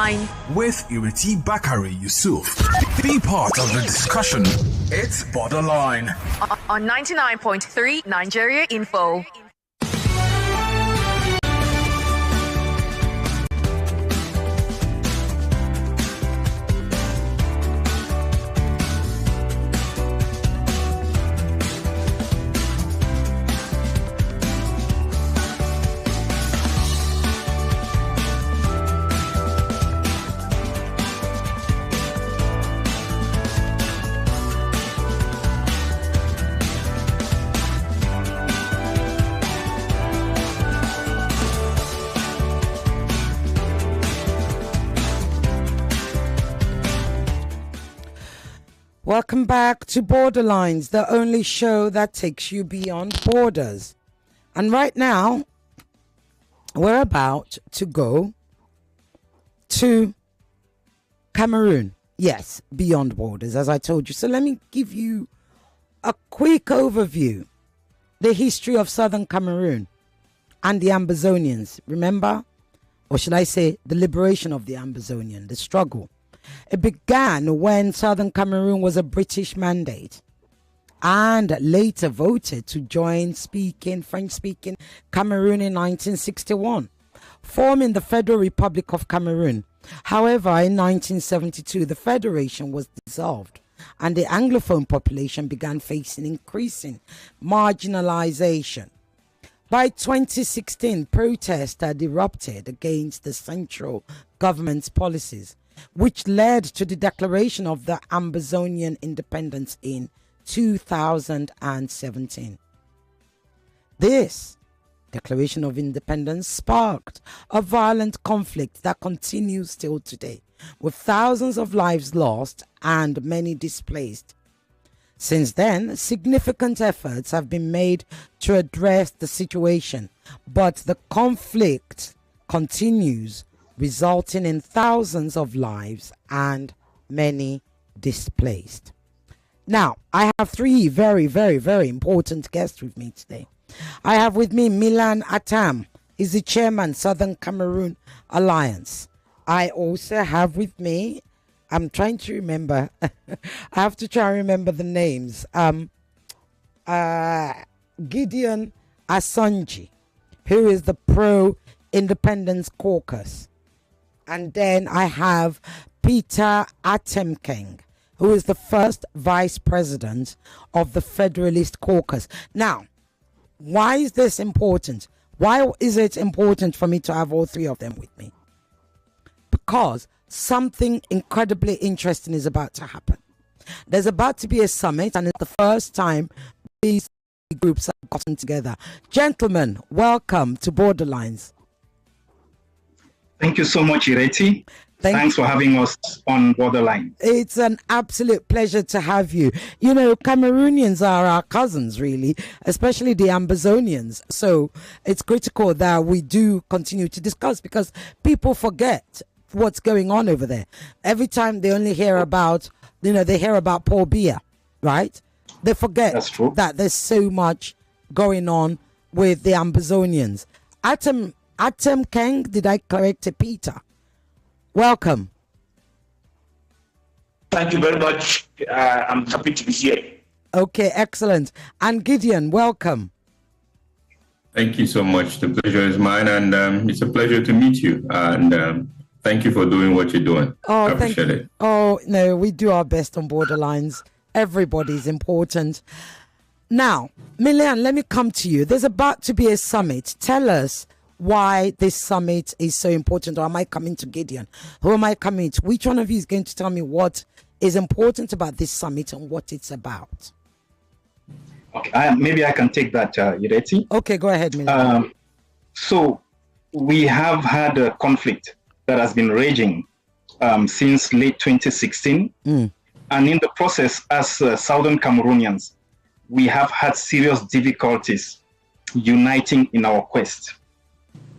Borderline with Ireti Bakare-Yusuf. Be part of the discussion. It's Borderline on 99.3 Nigeria Info. Welcome back to Borderlines, the only show that takes you beyond borders. And right now, we're about to go to Cameroon. Yes, beyond borders, as I told you. So let me give you a quick overview. The history of southern Cameroon and the Ambazonians. Remember? Or should I say, the liberation of the Ambazonian, the struggle. It began when southern Cameroon was a British mandate and later voted to join French-speaking Cameroon in 1961, forming the Federal Republic of Cameroon. However, in 1972, the federation was dissolved and the Anglophone population began facing increasing marginalization. By 2016, protests had erupted against the central government's policies, which led to the declaration of the Ambazonian independence in 2017. This declaration of independence sparked a violent conflict that continues till today, with thousands of lives lost and many displaced. Since then, significant efforts have been made to address the situation, but the conflict continues, resulting in thousands of lives and many displaced. Now, I have three very, very, very important guests with me today. I have with me Millan Atam. He's the chairman, Southern Cameroon Alliance. I also have with me, I'm trying to remember, I have to try and remember the names. Gideon Asanji, who is the pro-independence caucus. And then I have Peter Atemkeng, who is the first vice president of the Federalist Caucus. Now, why is this important? Why is it important for me to have all three of them with me? Because something incredibly interesting is about to happen. There's about to be a summit, and it's the first time these groups have gotten together. Gentlemen, welcome to Borderlines. Thank you so much, Ireti. Thanks for having us on Borderline. It's an absolute pleasure to have you. You know, Cameroonians are our cousins, really, especially the Ambazonians. So it's critical that we do continue to discuss, because people forget what's going on over there. Every time they only hear about, they hear about Paul Biya, right? They forget that there's so much going on with the Ambazonians. Atemkeng, did I correct it, Peter? Welcome. Thank you very much. I'm happy to be here. Okay, excellent. And Gideon, welcome. Thank you so much. The pleasure is mine, and it's a pleasure to meet you. And thank you for doing what you're doing. I appreciate it. Oh, no, we do our best on Borderlines. Everybody's important. Now, Millan, let me come to you. There's about to be a summit. Tell us why this summit is so important. Or am I coming to Gideon? Who am I coming to? Which one of you is going to tell me what is important about this summit and what it's about? Okay, maybe I can take that, Ireti. Okay, go ahead, Millan. So we have had a conflict that has been raging since late 2016. And in the process, as Southern Cameroonians, we have had serious difficulties uniting in our quest.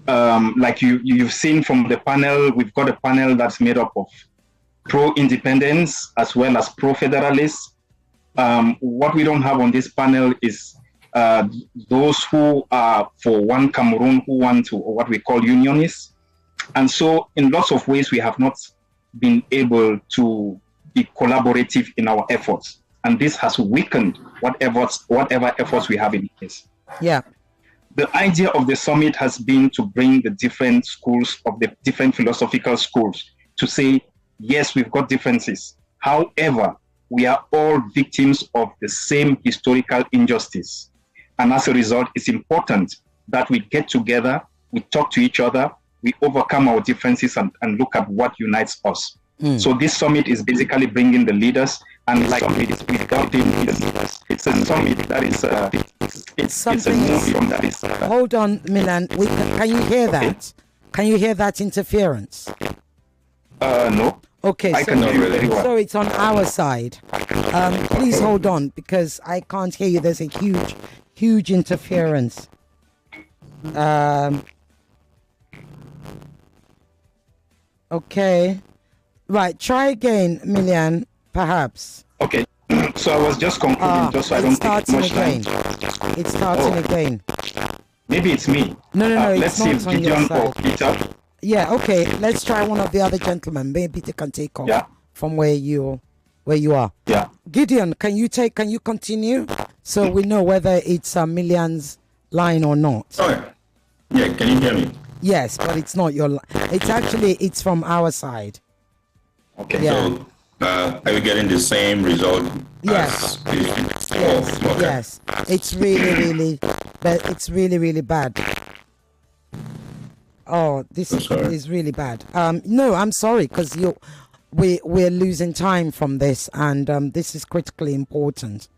Like you've seen from the panel, we've got a panel that's made up of pro-independence as well as pro-federalists. What we don't have on this panel is those who are for one Cameroon, who want to, or what we call unionists. And so in lots of ways, we have not been able to be collaborative in our efforts. And this has weakened whatever efforts we have in place. Yeah. The idea of the summit has been to bring the different schools of the different philosophical schools to say, yes, we've got differences. However, we are all victims of the same historical injustice. And as a result, it's important that we get together, we talk to each other, we overcome our differences and look at what unites us. So this summit is basically bringing the leaders, and like without the leaders, it's a summit that is it's a movement that is. Hold on, Millan. Can you hear that? Can you hear that interference? No. Okay, so it's on our side. Please hold on, because I can't hear you. There's a huge interference. Okay. Right, try again, Millan, perhaps. Okay, so I was just concluding, just so I don't take much time. It's starting again. Maybe it's me. No, let's see if Gideon or Peter. Yeah, okay, let's try one of the other gentlemen. Maybe they can take off from where you are. Yeah. Gideon, can you continue so we know whether it's Millan's line or not? Sorry. Yeah, can you hear me? Yes, but it's not your line. It's from our side. Okay, so are we getting the same result? Yes. Yes. It's really bad. Oh, this is really bad. No, I'm sorry, because we're losing time from this, and this is critically important.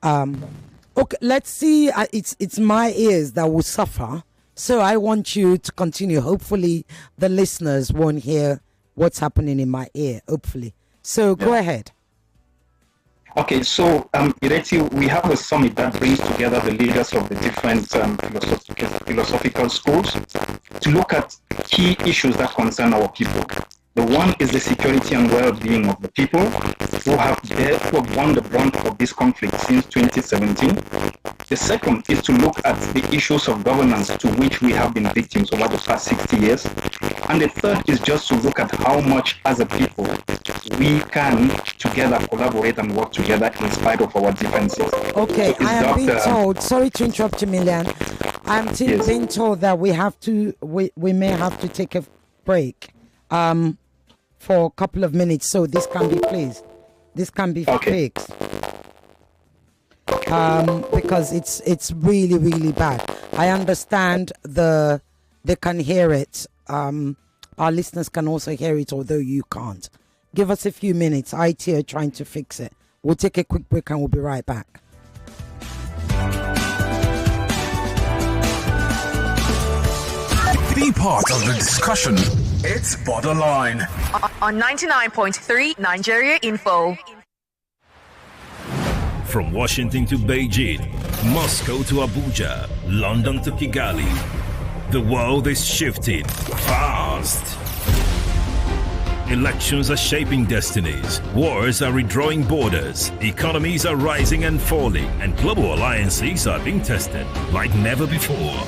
Okay, let's see. It's my ears that will suffer, so I want you to continue. Hopefully, the listeners won't hear what's happening in my ear, hopefully. So go ahead. Okay, so Ireti, we have a summit that brings together the leaders of the different philosophical schools to look at key issues that concern our people. The one is the security and well-being of the people who have won the brunt of this conflict since 2017. The second is to look at the issues of governance to which we have been victims over the past 60 years. And the third is just to look at how much as a people we can together collaborate and work together in spite of our differences. Okay, so I am being told, sorry to interrupt you, Millan. I'm being told that we may have to take a break for a couple of minutes, so this can be fixed. Because it's really bad. I understand they can hear it. Our listeners can also hear it, although you can't. Give us a few minutes. IT are trying to fix it. We'll take a quick break and we'll be right back. Be part of the discussion. It's Borderline. On 99.3 Nigeria Info. From Washington to Beijing, Moscow to Abuja, London to Kigali, the world is shifting fast. Elections are shaping destinies, wars are redrawing borders, economies are rising and falling, and global alliances are being tested like never before.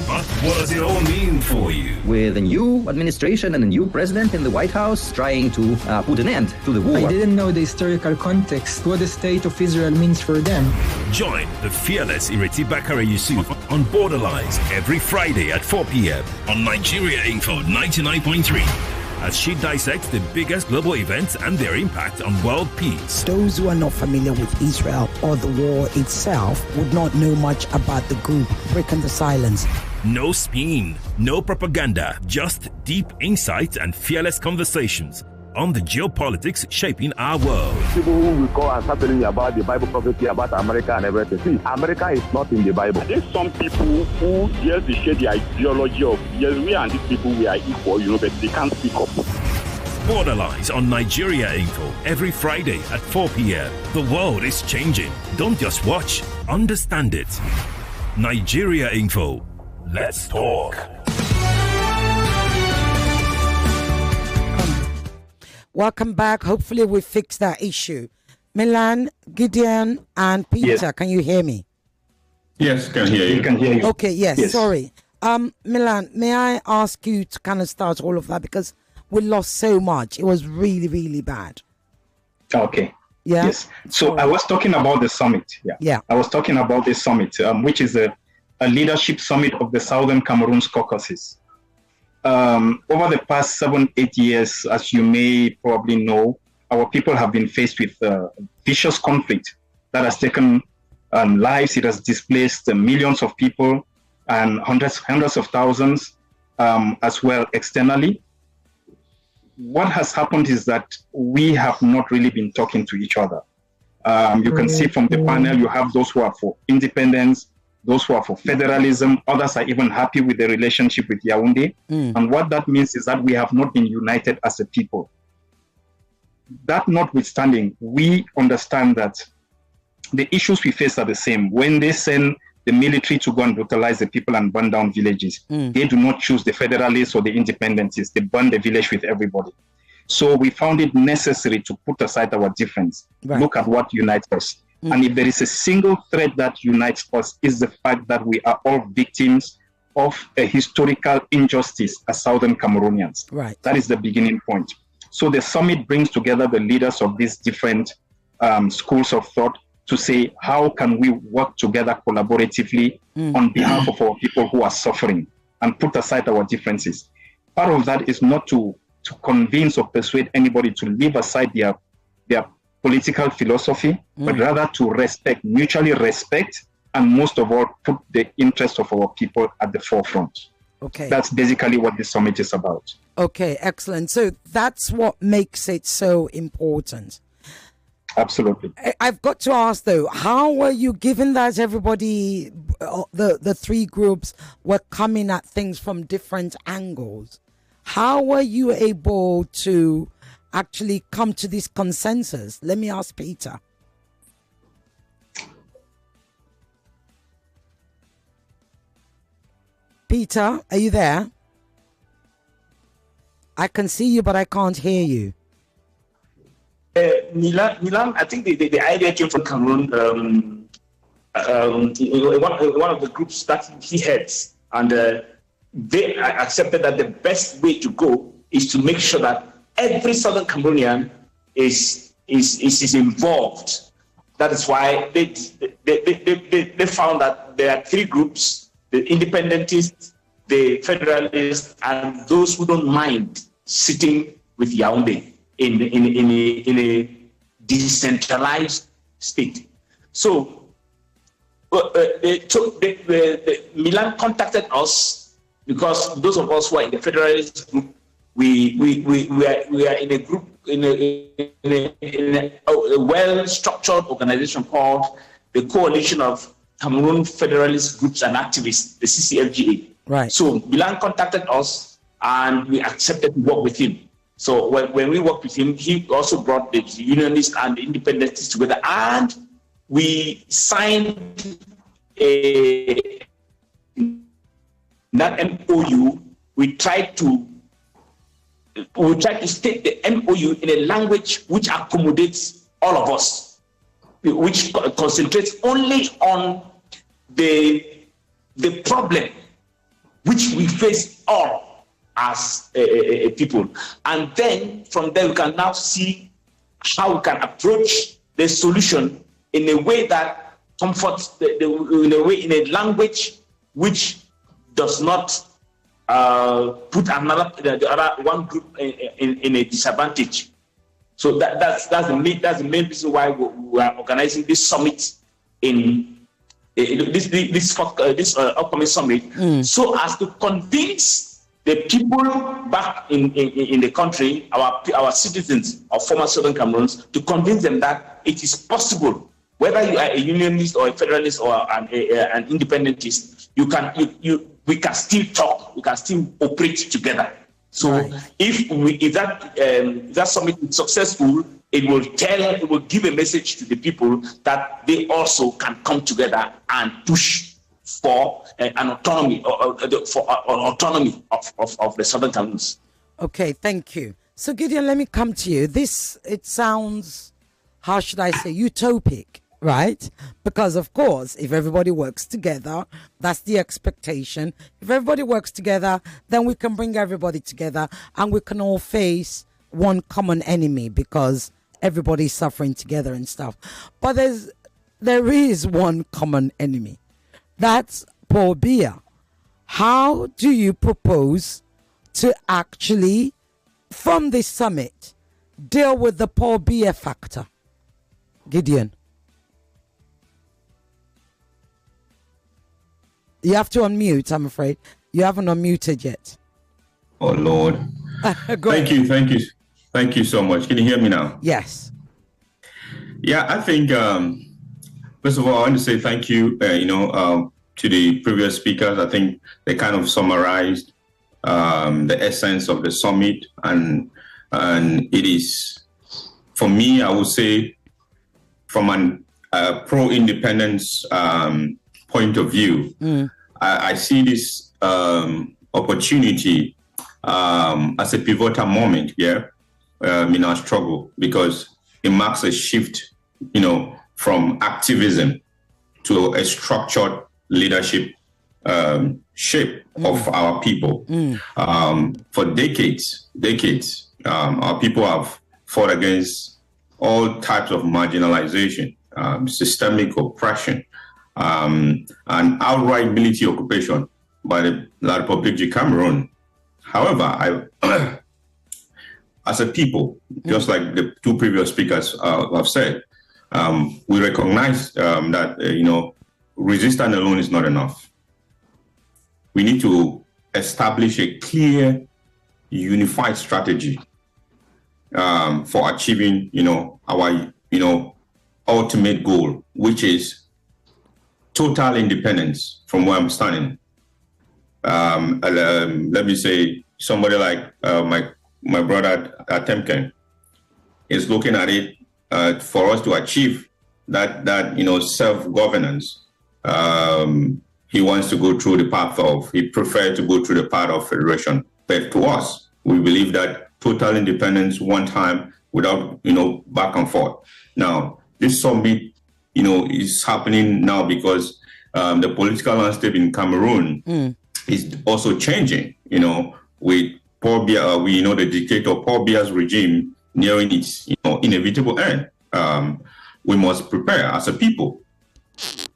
But what does it all mean for you? With a new administration and a new president in the White House trying to put an end to the war. I didn't know the historical context, what the state of Israel means for them. Join the fearless Ireti Bakare-Yusuf on Borderlines every Friday at 4 p.m. on Nigeria Info 99.3. As she dissects the biggest global events and their impact on world peace. Those who are not familiar with Israel or the war itself would not know much about the group. Breaking the silence. No spin, no propaganda, just deep insights and fearless conversations on the geopolitics shaping our world. People who will call and start telling you about the Bible prophecy about America and everything. See, America is not in the Bible. There's some people who, yes, they share the ideology of, yes, we and these people, we are equal, but they can't speak up. Borderlines on Nigeria Info every Friday at 4 p.m. The world is changing. Don't just watch, understand it. Nigeria Info. Let's talk. Welcome back. Hopefully we fixed that issue. Millan, Gideon, and Peter, Can you hear me? Yes, can hear you. Can hear you. Okay, yes. Sorry. Millan, may I ask you to kind of start all of that because we lost so much. It was really, really bad. Okay. Yeah. Yes. So I was talking about the summit. Yeah. I was talking about the summit, which is a leadership summit of the Southern Cameroon's Caucasus. Over the past 7-8 years, as you may probably know, our people have been faced with vicious conflict that has taken lives. It has displaced millions of people and hundreds of thousands as well externally. What has happened is that we have not really been talking to each other. You can see from the panel, you have those who are for independence, those who are for federalism, others are even happy with the relationship with Yaoundé. And what that means is that we have not been united as a people. That notwithstanding, we understand that the issues we face are the same. When they send the military to go and brutalize the people and burn down villages, they do not choose the federalists or the independentists. They burn the village with everybody. So we found it necessary to put aside our difference, look at what unites us. And if there is a single thread that unites us, is the fact that we are all victims of a historical injustice as Southern Cameroonians. That is the beginning point. So the summit brings together the leaders of these different schools of thought to say, how can we work together collaboratively on behalf of our people who are suffering and put aside our differences. Part of that is not to convince or persuade anybody to leave aside their political philosophy, but rather to mutually respect, and most of all, put the interest of our people at the forefront. Okay. That's basically what the summit is about. Okay, excellent. So that's what makes it so important. Absolutely. I've got to ask though, how were you, given that everybody, the three groups were coming at things from different angles, how were you able to actually come to this consensus? Let me ask Peter. Peter, are you there? I can see you, but I can't hear you. Millan, I think the idea came from Cameroon. One of the groups that he heads, and they accepted that the best way to go is to make sure that every Southern Cameroonian is involved. That is why they found that there are three groups: the independentists, the federalists, and those who don't mind sitting with Yaoundé in a decentralized state. So Millan contacted us because those of us who are in the Federalist group, we are in a group in a well-structured organization called the Coalition of Cameroon Federalist Groups and Activists, the CCFGA. Right. So Millan contacted us and we accepted to work with him. So when we worked with him, he also brought the unionists and the independentists together, and we signed that MOU. We tried to state the MOU in a language which accommodates all of us, which concentrates only on the problem which we face all as a people. And then from there we can now see how we can approach the solution in a way that comforts in a language which does not put the other one group in a disadvantage. So that's the main reason why we are organizing this summit in this upcoming summit, so as to convince the people back in the country, our citizens of former Southern Cameroons, to convince them that it is possible, whether you are a unionist or a federalist or an independentist, we can still talk, we can still operate together. So if that summit is successful, it will give a message to the people that they also can come together and push for an autonomy, autonomy of the Southern Cameroons. Okay, thank you. So Gideon, let me come to you. It sounds, how should I say, utopic. right? Because, of course, if everybody works together, that's the expectation. If everybody works together, then we can bring everybody together and we can all face one common enemy because everybody's suffering together and stuff. But there is one common enemy. That's Paul Biya. How do you propose to actually, from this summit, deal with the Paul Biya factor? Gideon. You have to unmute, I'm afraid. You haven't unmuted yet. Oh, Lord. Thank you so much. Can you hear me now? Yes. Yeah, I think, first of all, I want to say thank you, to the previous speakers. I think they kind of summarized the essence of the summit. And it is, for me, I would say, from a pro-independence point of view, I see this opportunity as a pivotal moment here in our struggle, because it marks a shift, from activism to a structured leadership shape of our people. For decades, our people have fought against all types of marginalization, systemic oppression, and outright military occupation by the La République du Cameroon. However, as a people, just like the two previous speakers have said, we recognize that resistance alone is not enough. We need to establish a clear, unified strategy for achieving, our, ultimate goal, which is total independence from where I'm standing. Let me say, somebody like my brother Atemkeng is looking at it for us to achieve that self-governance. He wants to go through the path of, he prefers to go through the path of federation. But to us, we believe that total independence one time without, back and forth. Now, this summit, is happening now because the political landscape in Cameroon is also changing, with Paul Biya, the dictator Paul Biya's regime nearing its, inevitable end. We must prepare as a people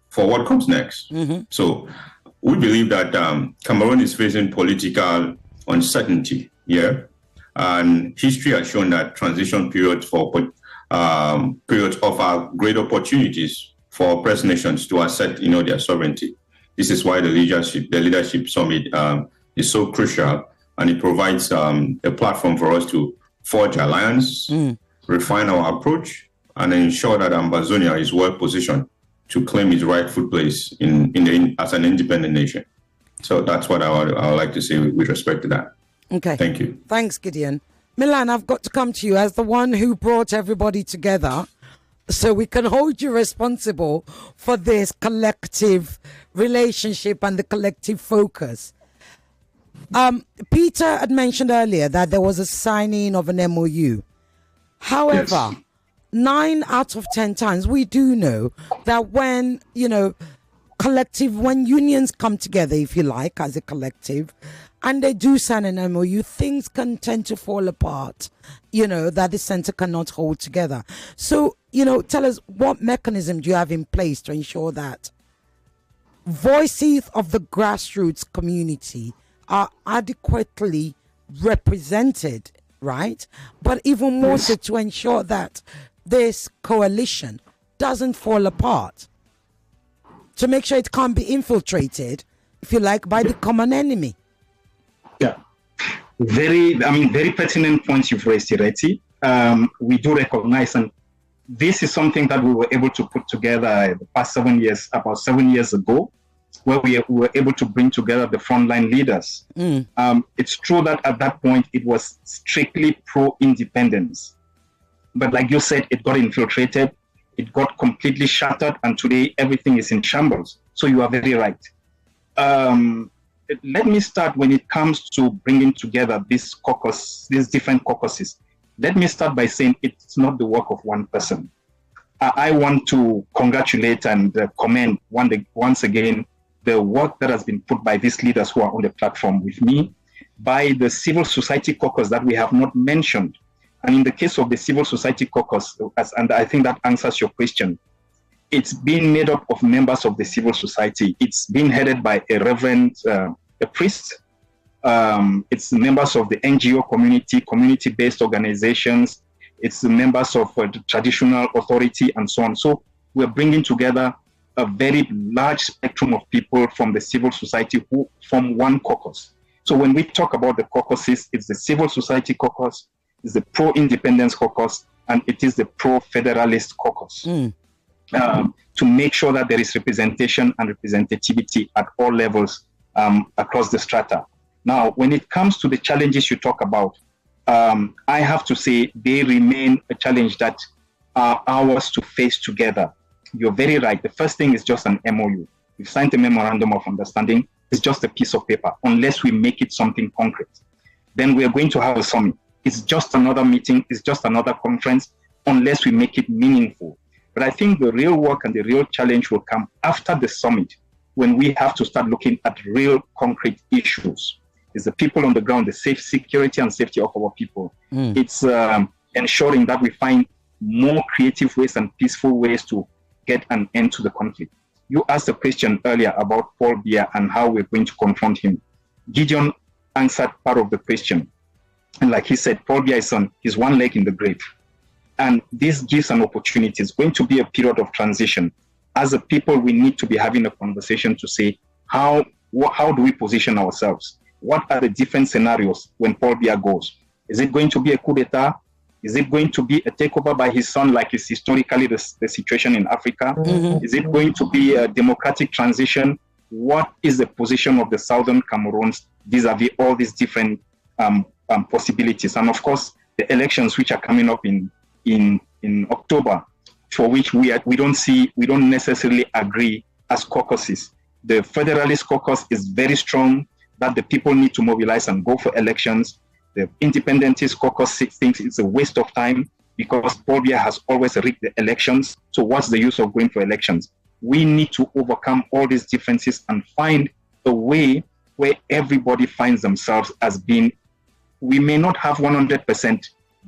for what comes next. So we believe that Cameroon is facing political uncertainty, and history has shown that transition periods offer great opportunities for oppressed nations to assert, their sovereignty. This is why the leadership summit is so crucial, and it provides a platform for us to forge alliance, refine our approach, and ensure that Ambazonia is well positioned to claim its rightful place as an independent nation. So that's what I would like to say with respect to that. Okay. Thank you. Thanks, Gideon. Millan, I've got to come to you as the one who brought everybody together, so we can hold you responsible for this collective relationship and the collective focus. Peter had mentioned earlier that there was a signing of an MOU. However, 9 out of 10 times we do know that when, when unions come together, if you like, as a collective, and they do sign an MOU, things can tend to fall apart, that the center cannot hold together. So, tell us, what mechanism do you have in place to ensure that voices of the grassroots community are adequately represented, right? But even more so to ensure that this coalition doesn't fall apart, to make sure it can't be infiltrated, if you like, by the common enemy. Yeah, very pertinent points you've raised, Ireti. We do recognize, and this is something that we were able to put together the past 7 years, about 7 years ago, where we were able to bring together the frontline leaders. It's true that at that point it was strictly pro-independence, but like you said, it got infiltrated, it got completely shattered, and today everything is in shambles. So you are very right. Let me start when it comes to bringing together these different caucuses. Let me start by saying it's not the work of one person. I want to congratulate and commend once again the work that has been put by these leaders who are on the platform with me, by the civil society caucus that we have not mentioned. And in the case of the civil society caucus, and I think that answers your question, it's been made up of members of the civil society. It's been headed by a reverend, a priest. It's members of the NGO community, community-based organizations. It's the members of the traditional authority and so on. So we're bringing together a very large spectrum of people from the civil society who form one caucus. So when we talk about the caucuses, it's the civil society caucus, it's the pro-independence caucus, and it is the pro-federalist caucus. To make sure that there is representation and representativity at all levels across the strata. Now, when it comes to the challenges you talk about, I have to say they remain a challenge that are ours to face together. You're very right. The first thing is just an MOU. We've signed a memorandum of understanding. It's just a piece of paper, unless we make it something concrete. Then we are going to have a summit. It's just another meeting. It's just another conference, unless we make it meaningful. But I think the real work and the real challenge will come after the summit, when we have to start looking at real concrete issues. It's the people on the ground, the security and safety of our people. It's ensuring that we find more creative ways and peaceful ways to get an end to the conflict. You asked a question earlier about Paul Biya and how we're going to confront him. Gideon answered part of the question. And like he said, Paul Biya is on his one leg in the grave. And this gives an opportunity. It's going to be a period of transition. As a people, we need to be having a conversation to say, how do we position ourselves? What are the different scenarios when Paul Biya goes? Is it going to be a coup d'etat? Is it going to be a takeover by his son, like is historically the situation in Africa? Is it going to be a democratic transition? What is the position of the Southern Cameroons vis-a-vis all these different possibilities? And of course, the elections which are coming up in October, for which we don't necessarily agree as caucuses. The Federalist caucus is very strong that the people need to mobilize and go for elections. The Independentist caucus thinks it's a waste of time because Paul Biya has always rigged the elections. So what's the use of going for elections? We need to overcome all these differences and find a way where everybody finds themselves as being, we may not have 100%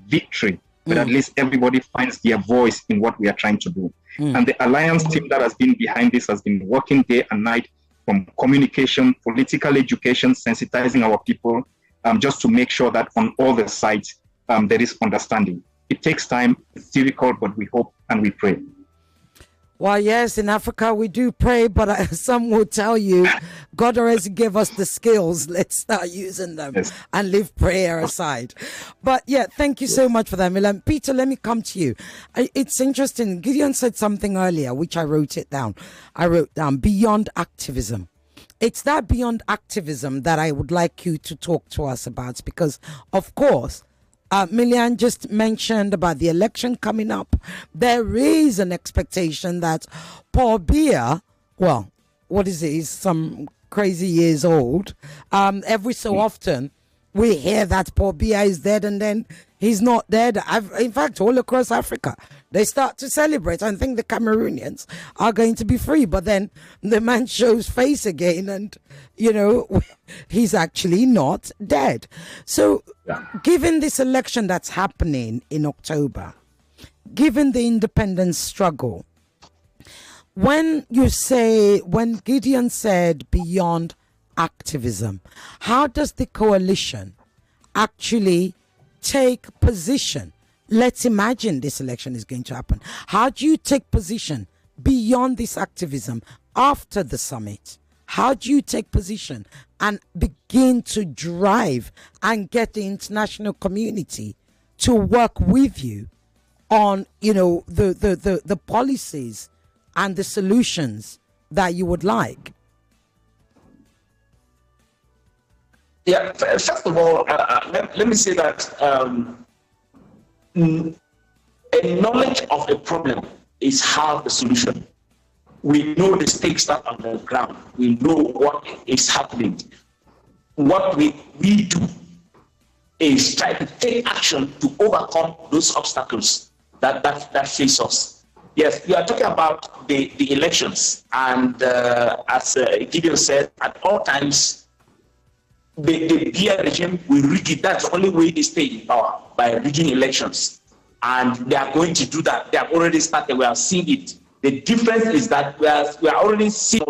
victory, but at least everybody finds their voice in what we are trying to do. And the alliance team that has been behind this has been working day and night, from communication, political education, sensitizing our people, just to make sure that on all the sides there is understanding. It takes time, it's difficult, but we hope and we pray. Well, yes, in Africa we do pray, but some will tell you God already gave us the skills. Let's start using them and leave prayer aside. But yeah, thank you so much for that, Millan. Peter, let me come to you. It's interesting. Gideon said something earlier, which I wrote down. I wrote down beyond activism. It's that beyond activism that I would like you to talk to us about, because, of course, Millan just mentioned about the election coming up. There is an expectation that Paul Biya, well, what is it? He's some crazy years old. Every so often, we hear that Paul Biya is dead and then he's not dead. In fact, all across Africa, they start to celebrate and think the Cameroonians are going to be free. But then the man shows face again and, you know, he's actually not dead. So given this election that's happening in October, given the independence struggle, when Gideon said beyond activism, how does the coalition actually take position? Let's imagine this election is going to happen. How do you take position beyond this activism after the summit? How do you take position and begin to drive and get the international community to work with you on, you know, the policies and the solutions that you would like? Yeah, first of all, let me say that a knowledge of the problem is half the solution. We know the stakes that are on the ground. We know what is happening. What we do is try to take action to overcome those obstacles that face us. Yes, we are talking about the elections, and as Gideon said, at all times, the Biya regime will rig it. That's the only way they stay in power, by rigging elections. And they are going to do that. They have already started. We have seen it. The difference is that we are already seeing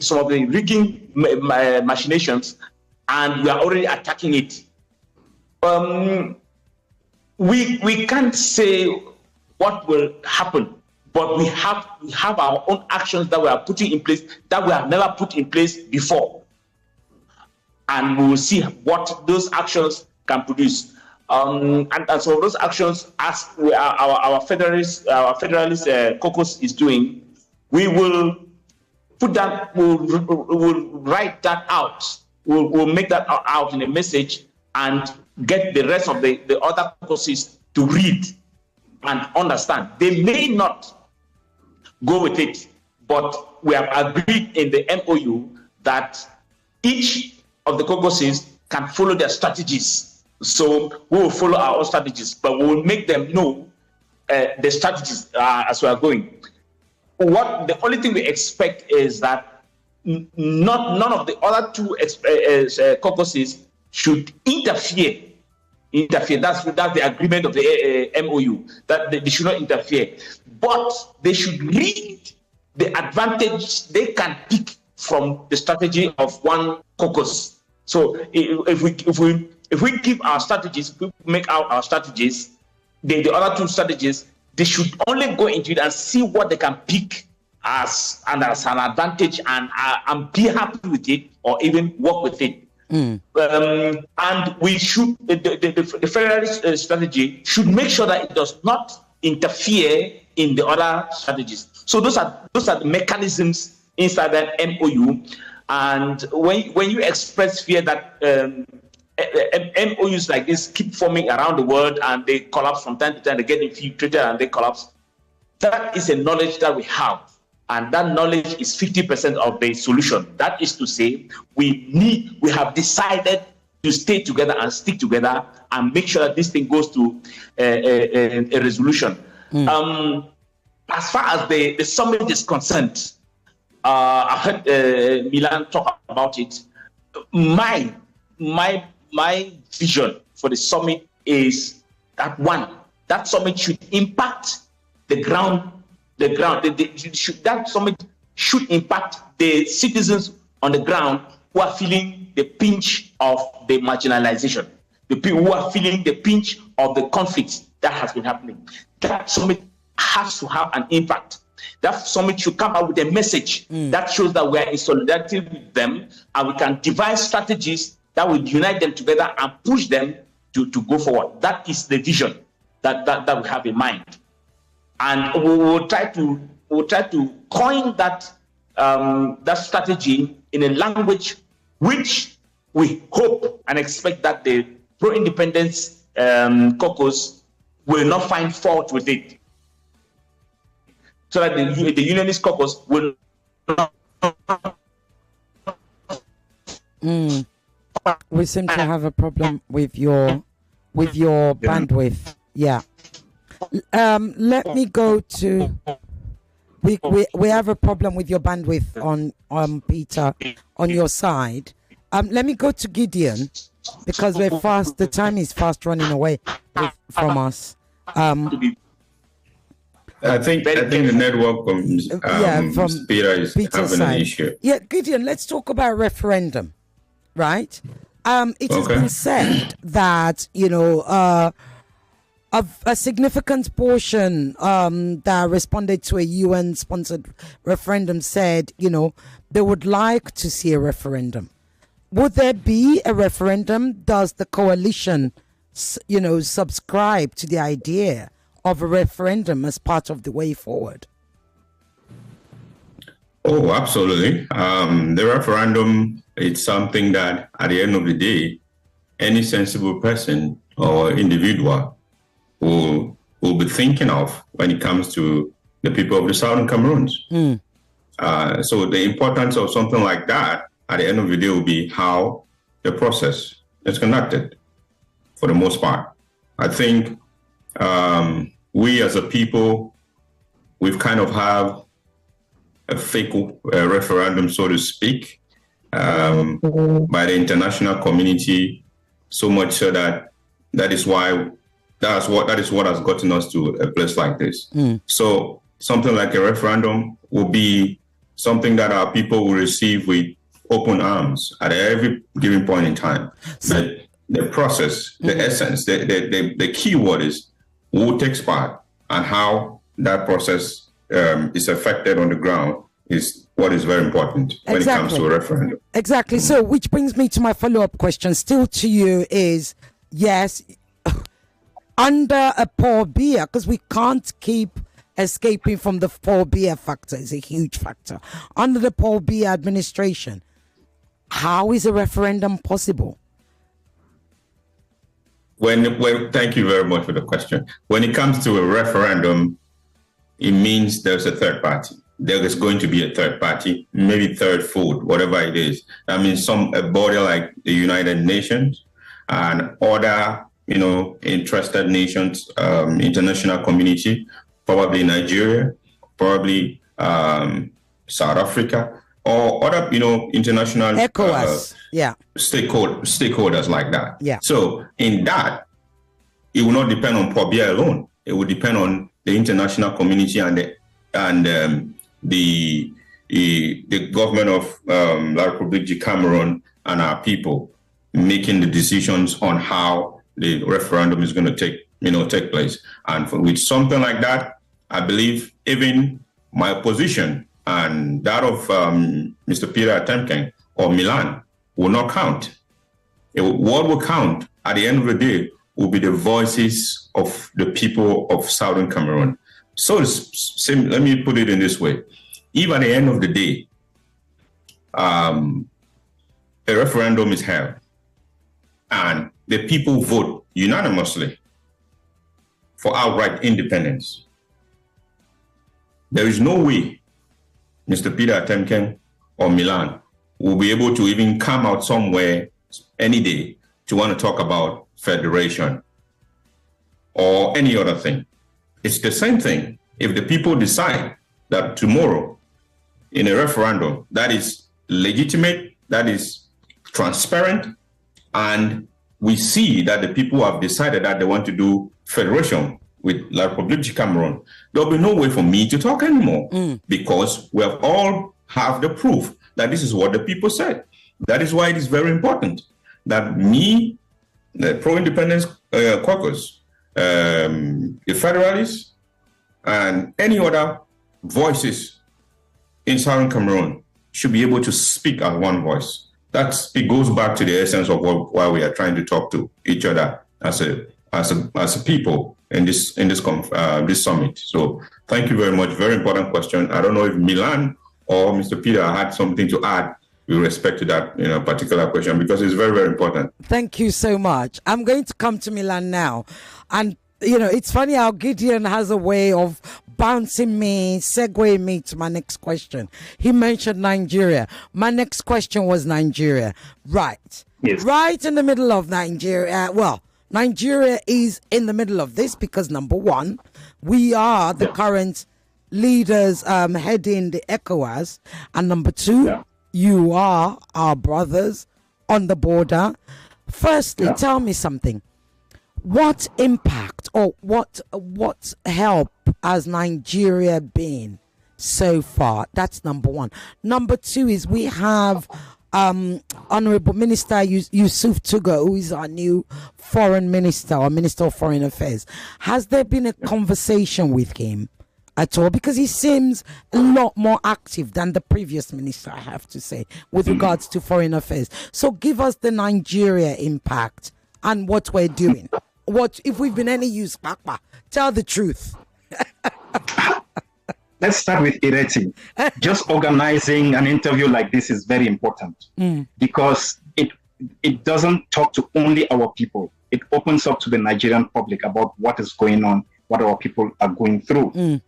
some of the rigging machinations, and we are already attacking it. We can't say what will happen, but we have our own actions that we are putting in place that we have never put in place before, and we will see what those actions can produce. And some of those actions, as our Federalist Caucus is doing, we will put that, we'll write that out. We'll make that out in a message and get the rest of the other caucuses to read and understand. They may not go with it, but we have agreed in the MOU that each of the caucuses can follow their strategies. So we will follow our own strategies, but we will make them know the strategies as we are going. The only thing we expect is that none of the other two caucuses should interfere. That's the agreement of the MOU, that they should not interfere, but they should read the advantage they can pick from the strategy of one caucus. So if we give our strategies, if we make out our strategies, the other two strategies, they should only go into it and see what they can pick as an advantage and be happy with it or even work with it. And we should, the Federalist strategy should make sure that it does not interfere in the other strategies. So those are the mechanisms inside that MOU. And when you express fear that MOUs like this keep forming around the world and they collapse from time to time, they get infiltrated and they collapse, that is a knowledge that we have. And that knowledge is 50% of the solution. That is to say, we have decided to stay together and stick together and make sure that this thing goes to a resolution. As far as the summit is concerned, I heard Millan talk about it. My vision for the summit is that summit should impact the ground. That summit should impact the citizens on the ground who are feeling the pinch of the marginalization, the people who are feeling the pinch of the conflict that has been happening. That summit has to have an impact. That summit should come out with a message that shows that we are in solidarity with them, and we can devise strategies that will unite them together and push them to go forward. That is the vision that we have in mind. And we will try to coin that strategy in a language which we hope and expect that the pro-independence caucus will not find fault with it, so that the unionist caucus will not. We seem to have a problem with your bandwidth. Yeah. Let me go to. We have a problem with your bandwidth on Peter on your side. Let me go to Gideon because we're fast. The time is fast running away from us. I think the network from Peter is having an issue. Yeah, Gideon, let's talk about referendum, right? It has been said that a significant portion that responded to a UN-sponsored referendum said, they would like to see a referendum. Would there be a referendum? Does the coalition, subscribe to the idea of a referendum as part of the way forward? Oh, absolutely. The referendum, it's something that at the end of the day, any sensible person or individual will be thinking of when it comes to the people of the Southern Cameroons. So the importance of something like that at the end of the day will be how the process is conducted for the most part. I think we as a people we've kind of have a fake referendum, so to speak, by the international community, so much so that is what has gotten us to a place like this. So something like a referendum will be something that our people will receive with open arms at every given point in time. But the process, the essence, the key word is who takes part and how that process is affected on the ground is what is very important when it comes to a referendum. Exactly. So, which brings me to my follow-up question still to you is, yes, under a poor beer, because we can't keep escaping from the poor beer factor. It's a huge factor. Under the Paul Biya administration, how is a referendum possible? Thank you very much for the question. When it comes to a referendum, it means there's a third party. There is going to be a third party, maybe third, fourth, whatever it is. That means a body like the United Nations and other, interested nations, international community, probably Nigeria, probably South Africa, or other, international ECOWAS, stakeholders like that. Yeah. So in that, it will not depend on Paul Biya alone. It will depend on the international community and the government of La République du Cameroon and our people making the decisions on how the referendum is going to take place. And with something like that, I believe even my position and that of Mr. Peter Atemkeng or Millan will not count. What will count at the end of the day will be the voices of the people of Southern Cameroon. So let me put it in this way. If at the end of the day, a referendum is held and the people vote unanimously for outright independence, there is no way Mr. Peter Atemkeng or Millan will be able to even come out somewhere any day to want to talk about federation or any other thing. It's the same thing if the people decide that tomorrow in a referendum that is legitimate, that is transparent, and we see that the people have decided that they want to do federation with La République du Cameroon, there'll be no way for me to talk anymore because we have all have the proof that this is what the people said. That is why it is very important that me, the pro-independence caucus, the Federalists, and any other voices in Southern Cameroon should be able to speak as one voice. It goes back to the essence of why we are trying to talk to each other as a people in this summit. So thank you very much. Very important question. I don't know if Millan or Mr. Peter had something to add with respect to that particular question, because it's very, very important. Thank you so much. I'm going to come to Millan now. And, it's funny how Gideon has a way of bouncing me, segueing me to my next question. He mentioned Nigeria. My next question was Nigeria. Right. Yes. Right in the middle of Nigeria. Well, Nigeria is in the middle of this because, number one, we are the current leaders heading the ECOWAS. And number two, you are our brothers on the border. Firstly, tell me something. What impact or what help has Nigeria been so far? That's number one. Number two is we have Honorable Minister Yusuf Tuga, who is our new foreign minister or Minister of Foreign Affairs. Has there been a conversation with him at all? Because he seems a lot more active than the previous minister, I have to say, with regards to foreign affairs. So give us the Nigeria impact and what we're doing. What if we've been any use, Papa? Tell the truth. Let's start with Ireti. Just organizing an interview like this is very important because it doesn't talk to only our people. It opens up to the Nigerian public about what is going on, what our people are going through.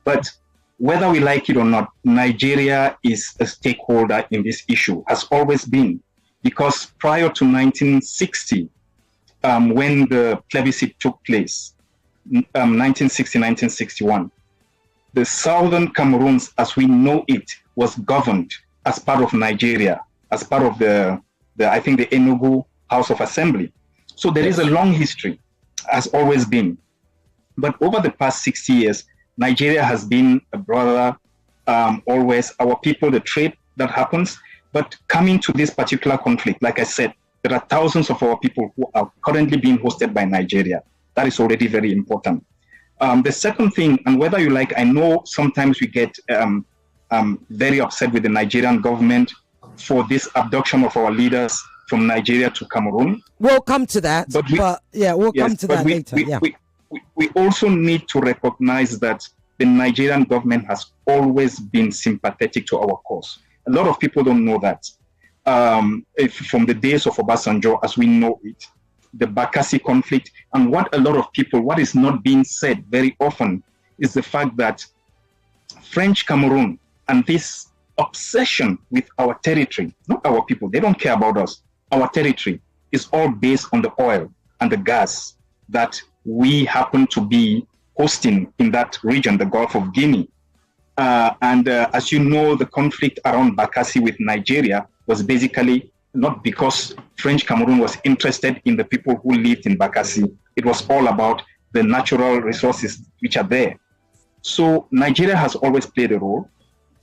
But whether we like it or not, Nigeria is a stakeholder in this issue, has always been, because prior to 1960, when the plebiscite took place, 1960-1961, the southern Cameroons, as we know it, was governed as part of Nigeria, as part of the I think the Enugu House of Assembly. So there is a long history, has always been. But over the past 60 years, Nigeria has been a brother, always, our people, the trade that happens. But coming to this particular conflict, like I said, there are thousands of our people who are currently being hosted by Nigeria. That is already very important. The second thing, and whether you like, I know sometimes we get very upset with the Nigerian government for this abduction of our leaders from Nigeria to Cameroon. We'll come to that, but we'll come to that later. We also need to recognize that the Nigerian government has always been sympathetic to our cause. A lot of people don't know that. From the days of Obasanjo, as we know it, the Bakassi conflict, and what is not being said very often is the fact that French Cameroon and this obsession with our territory, not our people, they don't care about us. Our territory is all based on the oil and the gas that we happen to be hosting in that region, the Gulf of Guinea. As you know, the conflict around Bakassi with Nigeria was basically not because French Cameroon was interested in the people who lived in Bakassi. It was all about the natural resources which are there. So Nigeria has always played a role.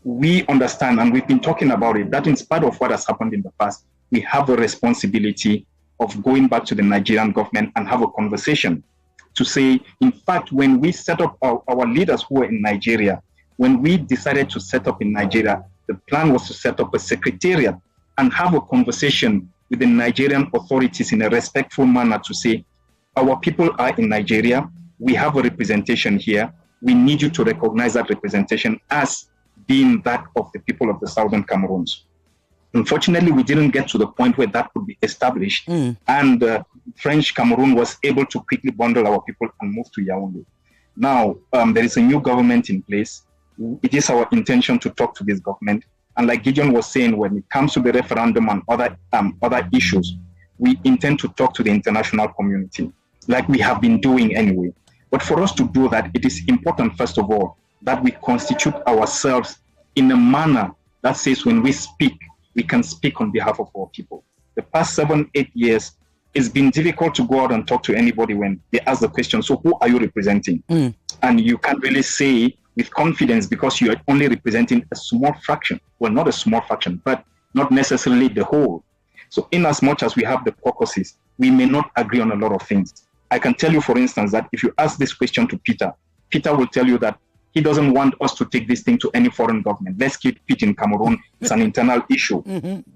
We understand, and we've been talking about it, that in spite of what has happened in the past, we have a responsibility of going back to the Nigerian government and have a conversation to say, in fact, when we set up our leaders who were in Nigeria, when we decided to set up in Nigeria, the plan was to set up a secretariat and have a conversation with the Nigerian authorities in a respectful manner to say, our people are in Nigeria, we have a representation here, we need you to recognize that representation as being that of the people of the Southern Cameroons. Unfortunately, we didn't get to the point where that could be established, and French Cameroon was able to quickly bundle our people and move to Yaoundé. Now, there is a new government in place. It is our intention to talk to this government. And like Gideon was saying, when it comes to the referendum and other issues, we intend to talk to the international community, like we have been doing anyway. But for us to do that, it is important, first of all, that we constitute ourselves in a manner that says when we speak, we can speak on behalf of our people. The past 7-8 years, it's been difficult to go out and talk to anybody when they ask the question, so who are you representing? And you can't really say with confidence because you are only representing a small fraction. Well, not a small fraction, but not necessarily the whole. So in as much as we have the caucuses, we may not agree on a lot of things. I can tell you, for instance, that if you ask this question to Peter, Peter will tell you that he doesn't want us to take this thing to any foreign government. Let's keep it in Cameroon. It's an internal issue.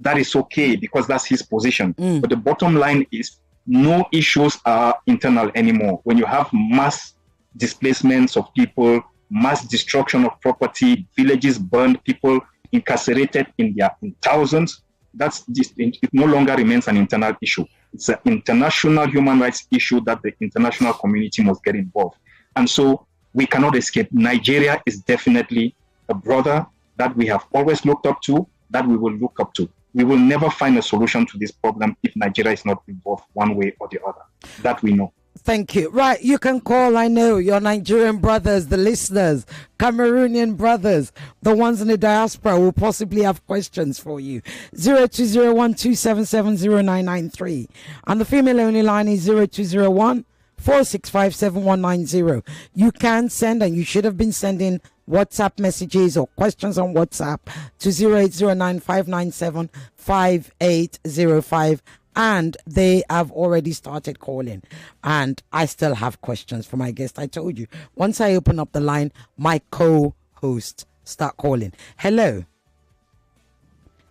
That is okay because that's his position. But the bottom line is no issues are internal anymore. When you have mass displacements of people, mass destruction of property, villages burned, people incarcerated in thousands, it no longer remains an internal issue. It's an international human rights issue that the international community must get involved. And so we cannot escape. Nigeria is definitely a brother that we have always looked up to, that we will look up to. We will never find a solution to this problem if Nigeria is not involved one way or the other. That we know. Thank you. Right, you can call, I know, your Nigerian brothers, the listeners, Cameroonian brothers, the ones in the diaspora will possibly have questions for you. 0201-277-0993. And the female-only line is 0201-465-7190. You can send, and you should have been sending WhatsApp messages or questions on WhatsApp to 0809-597-5805. And they have already started calling. And I still have questions for my guest. I told you, once I open up the line, my co-host start calling. Hello.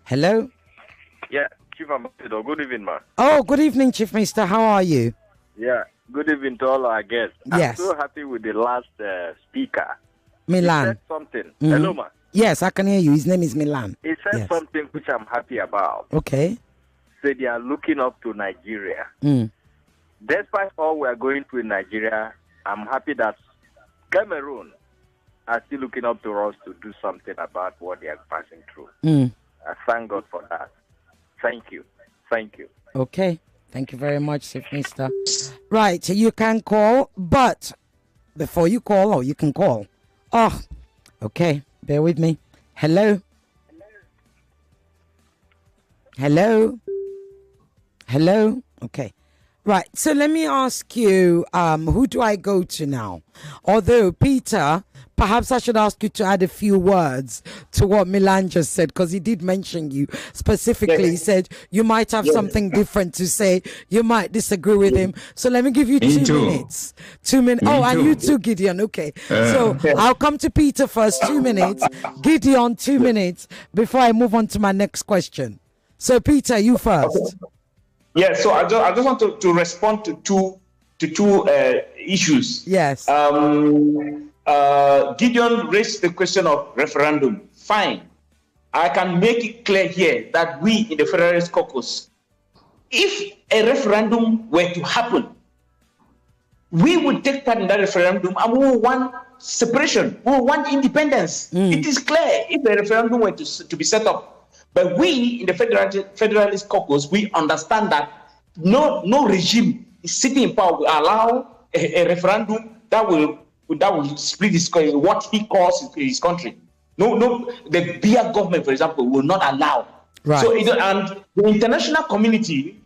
Hello. Yeah, Chief Ambassador, good evening, man. Oh, good evening, Chief Minister. How are you? Yeah, good evening to all our guests. Yes. I'm so happy with the last speaker. Millan. He said something. Hello, man. Yes, I can hear you. His name is Millan. He said something which I'm happy about. Okay. Say they are looking up to Nigeria. Despite all we are going through in Nigeria, I'm happy that Cameroon are still looking up to us to do something about what they are passing through. I thank God for that. Thank you. Thank you. Okay. Thank you very much, Chief Minister. Right, you can call, but before you call, or you can call. Oh, Okay, bear with me. Hello? Hello? Hello? Okay. Right, so let me ask you, who do I go to now? Although, Peter, perhaps I should ask you to add a few words to what Millan just said, because he did mention you specifically. Yes. He said you might have something different to say. You might disagree with him. So let me give you 2 minutes. 2 minutes. Oh, and you too, Gideon. Okay. So I'll come to Peter first, 2 minutes. Gideon, 2 minutes, before I move on to my next question. So, Peter, you first. Okay. Yeah, so I just want to respond to two issues. Yes. Gideon raised the question of referendum. Fine. I can make it clear here that we in the Federalist Caucus, if a referendum were to happen, we would take part in that referendum and we will want separation. We will want independence. It is clear if a referendum were to be set up. But we in the Federalist Caucus, we understand that no regime is sitting in power will allow a referendum that will split what he calls his country. No, the Biya government, for example, will not allow. Right. So, and the international community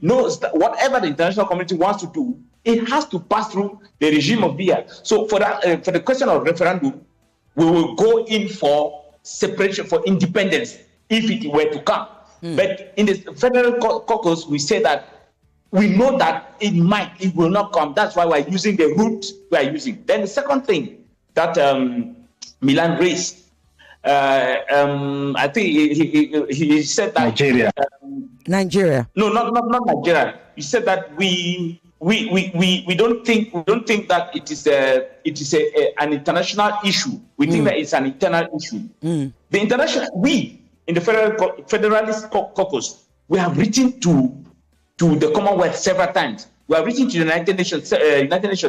knows that whatever the international community wants to do, it has to pass through the regime of Biya. So, for the question of referendum, we will go in for separation, for independence, if it were to come. But in the Federal Caucus, we say that we know that it will not come. That's why we're using the route we are using. Then the second thing that Millan raised, I think he said that Nigeria. No, not Nigeria. He said that we don't think that it is an international issue. We think that it's an internal issue. The international, we in the Federalist Caucus, we have written to the Commonwealth several times. We have written to the United Nations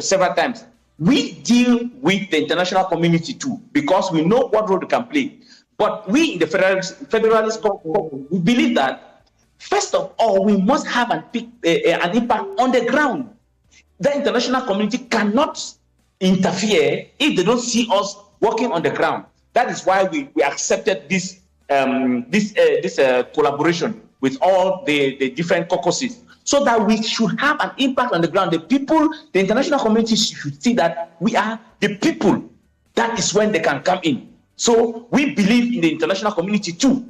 several times. We deal with the international community too, because we know what role they can play. But we in the Federalist Caucus, we believe that first of all, we must have an impact on the ground. The international community cannot interfere if they don't see us working on the ground. That is why we accepted this collaboration with all the different caucuses, so that we should have an impact on the ground. The people, the international community should see that we are the people. That is when they can come in. So we believe in the international community too.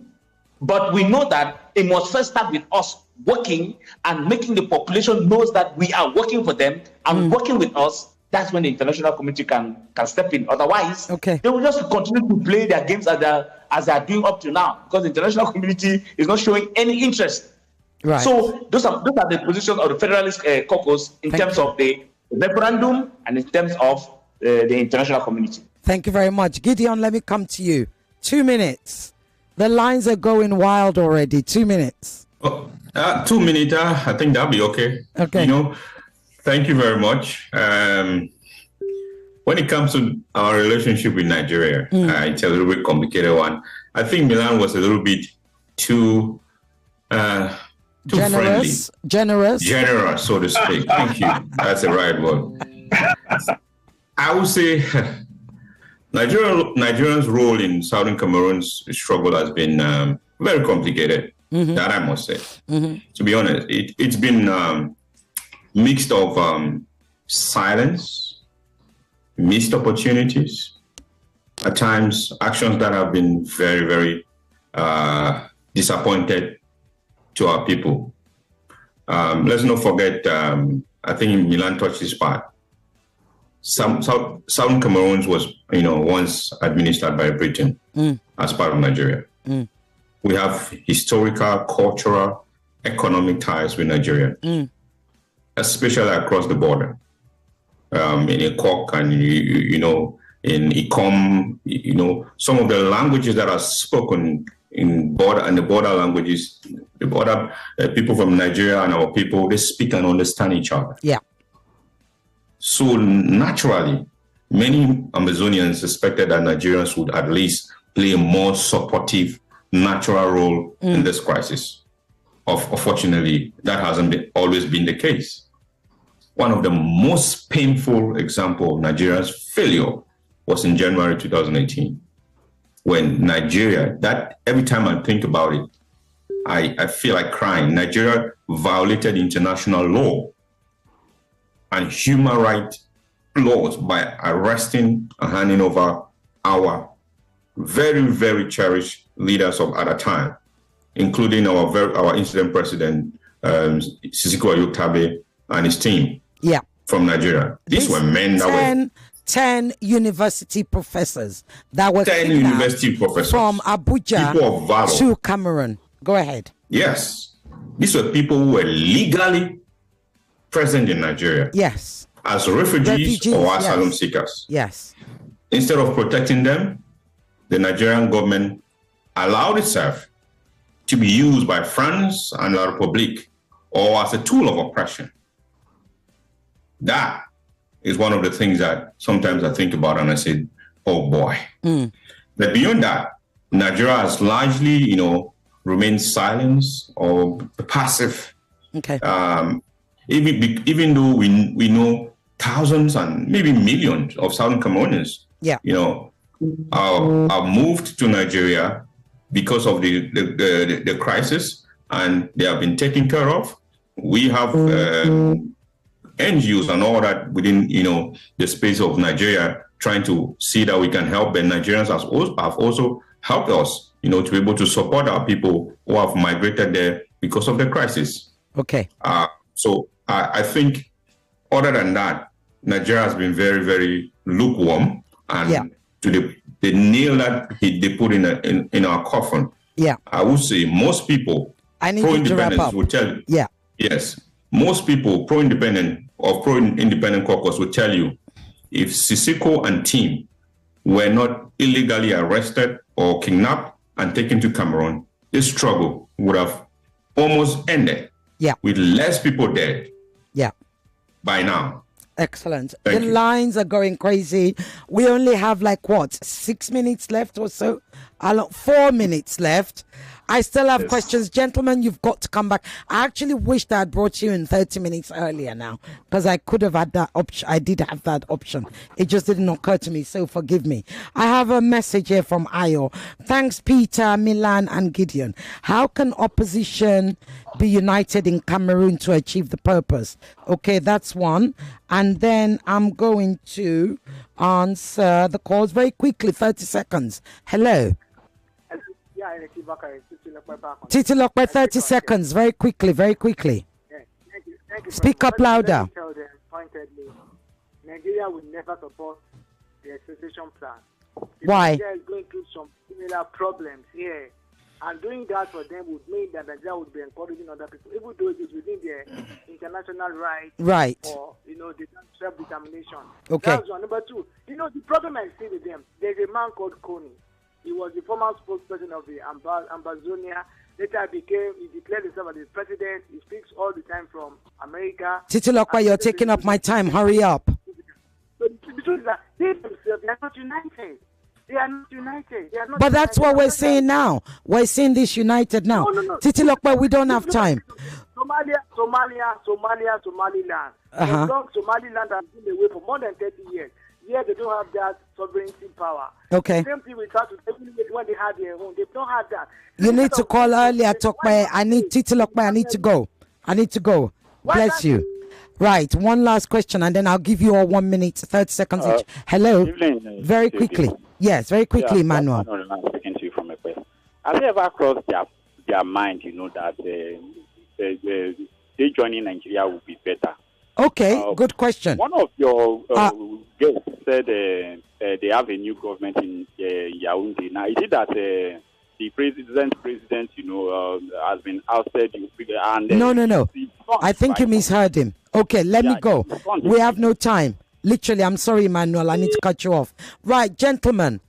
But we know that it must first start with us working and making the population knows that we are working for them and working with us. That's when the international community can step in. Otherwise, they will just continue to play their games as they are doing up to now, because the international community is not showing any interest. Right. So those are the positions of the Federalist Caucus in terms of the referendum and in terms of the international community. Thank you very much. Gideon, let me come to you. 2 minutes. The lines are going wild already. 2 minutes. 2 minutes, I think that'll be okay. Okay. Thank you very much. When it comes to our relationship with Nigeria, it's a little bit complicated one. I think Millan was a little bit too friendly. Generous, so to speak. Thank you. That's the right word. I would say Nigeria's role in Southern Cameroon's struggle has been very complicated. That I must say. To be honest, it's been mixed of silence, missed opportunities, at times actions that have been very, very disappointed to our people. Let's not forget, I think Millan touched this part. Southern Cameroon was, once administered by Britain as part of Nigeria. We have historical, cultural, economic ties with Nigeria, especially across the border. In Ikok and, in Ikom, some of the languages that are spoken in the border languages, the border people from Nigeria and our people, they speak and understand each other. Yeah. So naturally, many Amazonians suspected that Nigerians would at least play a more supportive, natural role in this crisis. Unfortunately, that hasn't always been the case. One of the most painful examples of Nigeria's failure was in January 2018, when Nigeria, that every time I think about it, I feel like crying. Nigeria violated international law and human rights laws by arresting and handing over our very, very cherished leaders of at a time, including our incident president, Sisiko Ayoktabe, and his team from Nigeria. These were men that were 10 university professors that were 10 university professors from Abuja to Cameroon. Go ahead. Yes. These were people who were legally present in Nigeria. Yes. As refugees or asylum seekers. Yes. Instead of protecting them, the Nigerian government allowed itself to be used by France and La Republique or as a tool of oppression. That is one of the things that sometimes I think about and I say, oh boy. But beyond that, Nigeria has largely, remained silent or passive. Okay. Even though we know thousands and maybe millions of Southern Cameroonians, are moved to Nigeria because of the crisis, and they have been taken care of. We have NGOs and all that within, the space of Nigeria, trying to see that we can help. And Nigerians have also helped us, to be able to support our people who have migrated there because of the crisis. Okay. So I think, other than that, Nigeria has been very, very lukewarm, and to the nail that they put in our coffin. Yeah. I would say most people pro-independence will tell you. Yeah. Yes. Most people pro-independent or pro-independent caucus will tell you, if Sisiko and team were not illegally arrested or kidnapped and taken to Cameroon, this struggle would have almost ended. Yeah. With less people dead. Yeah. By now. Excellent. The lines are going crazy. We only have 6 minutes left or so? 4 minutes left. I still have questions. Gentlemen, you've got to come back. I actually wished I had brought you in 30 minutes earlier now, because I could have had that option. I did have that option. It just didn't occur to me, so forgive me. I have a message here from Ayo. Thanks, Peter, Millan, and Gideon. How can opposition be united in Cameroon to achieve the purpose? Okay, that's one. And then I'm going to answer the calls very quickly, 30 seconds. Hello. Yeah, Ireti Bakare, Titi Lokwe, 30 seconds, very quickly. Yeah, thank you. Speak up louder. Let me tell them pointedly, Nigeria will never support the accession plan. Why? Nigeria is going through some similar problems here. And doing that for them would mean that Nigeria would be encouraging other people, even though it is within their international rights. Right. Or, the self-determination. Okay. That's one. Number two, the problem I see with them, there's a man called Coney. He was the former spokesperson of the Ambazonia. Later he declared himself as the president. He speaks all the time from America. Titi Lokwa, you're taking up my time. Hurry up. So the truth is that they themselves, they are not united. They are not united. But that's what we're saying now. We're seeing this united now. No. Titi Lokwa, we don't have time. Somaliland. Somaliland has been away for more than 30 years. Yet they don't have that sovereignty power. Okay. The same thing with that when they had their own. They don't have that. You need to call earlier, Tokwe. I need Titi Lokwe. I need to go. Bless you. Right. One last question, and then I'll give you all 1 minute, 30 seconds each. Hello. Evening, very quickly. Yes, very quickly, Manuel. I'm speaking to you from a question. Have they ever crossed their mind, that they joining Nigeria would be better? Okay, good question. One of your guests said they have a new government in Yaoundé. Now, is it that the president, has been ousted? No. I think you misheard him. Okay, let me go. We have no time. Literally, I'm sorry, Emmanuel. I need to cut you off. Right, gentlemen,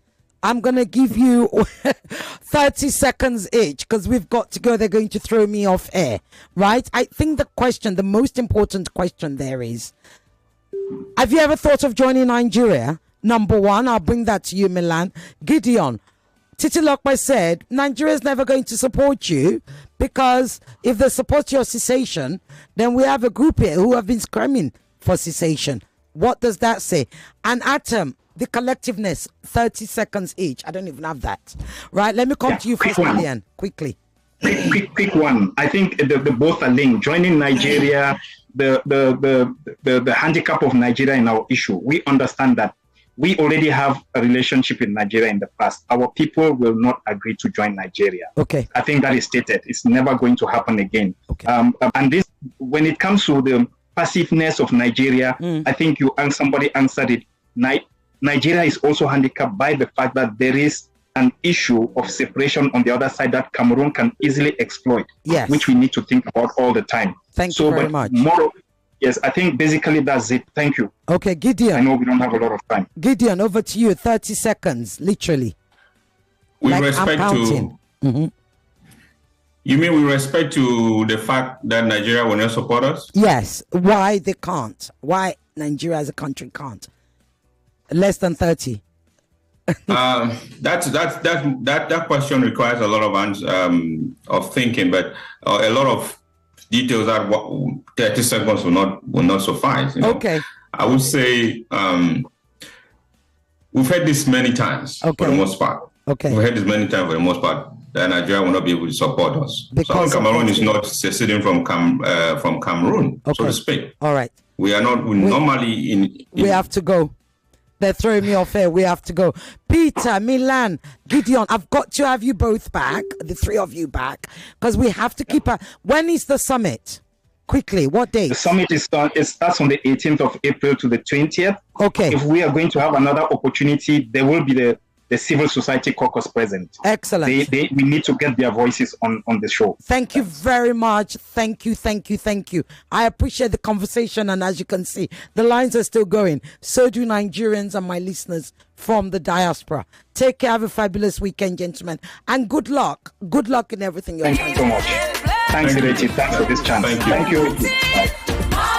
I'm going to give you 30 seconds each because we've got to go. They're going to throw me off air. Right? I think the most important question there is, have you ever thought of joining Nigeria? Number one, I'll bring that to you, Millan. Gideon, Titi Lokwe said, Nigeria is never going to support you because if they support your cessation, then we have a group here who have been screaming for cessation. What does that say? And Atam, the collectiveness, 30 seconds each. I don't even have that. Right, let me come to you first, Millan, quickly. Quick one. I think the both are linked. Joining Nigeria, the handicap of Nigeria in our issue. We understand that we already have a relationship in Nigeria in the past. Our people will not agree to join Nigeria. Okay. I think that is stated. It's never going to happen again. Okay. And this, when it comes to the passiveness of Nigeria, I think somebody answered it. Nigeria is also handicapped by the fact that there is an issue of separation on the other side that Cameroon can easily exploit, which we need to think about all the time. Thank you very much. Yes, I think basically that's it. Thank you. Okay, Gideon. I know we don't have a lot of time. Gideon, over to you. 30 seconds, literally. With respect to... You mean with respect to the fact that Nigeria will not support us? Yes. Why they can't? Why Nigeria as a country can't? Less than 30. That question requires a lot of thinking, but a lot of details that 30 seconds will not suffice. You know? Okay. I would say we've heard this many times for the most part. Okay. We've heard this many times for the most part that Nigeria will not be able to support us. Because Cameroon is not seceding from Cameroon, so to speak. All right. We are not normally in. We have to go. They're throwing me off air. We have to go. Peter, Millan, Gideon, I've got to have you both back, the three of you back, because we have to keep When is the summit? Quickly, what date? The summit it starts on the 18th of April to the 20th. Okay. If we are going to have another opportunity, there will be the civil society caucus present. Excellent. We need to get their voices on the show. Thank you very much. Thank you. I appreciate the conversation, and as you can see, the lines are still going. So do Nigerians and my listeners from the diaspora. Take care. Have a fabulous weekend, gentlemen, and good luck. Good luck in everything you're doing. Thank you so much. Thanks, Ireti. Thanks for this chance. Thank you. Bye.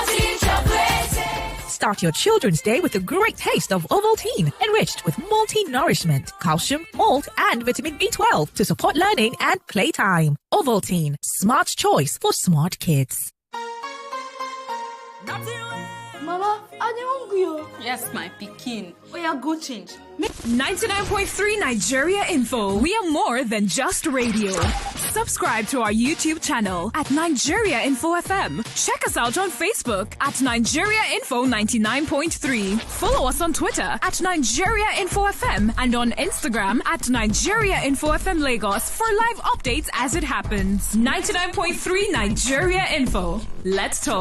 Start your children's day with a great taste of Ovaltine, enriched with multi-nourishment, calcium, malt, and vitamin B12 to support learning and playtime. Ovaltine, smart choice for smart kids. Mama, are you hungry? Yes, my pikin. We are go change. 99.3 Nigeria Info. We are more than just radio. Subscribe to our YouTube channel at Nigeria Info FM. Check us out on Facebook at Nigeria Info 99.3. Follow us on Twitter at Nigeria Info FM and on Instagram at Nigeria Info FM Lagos for live updates as it happens. 99.3 Nigeria Info. Let's talk.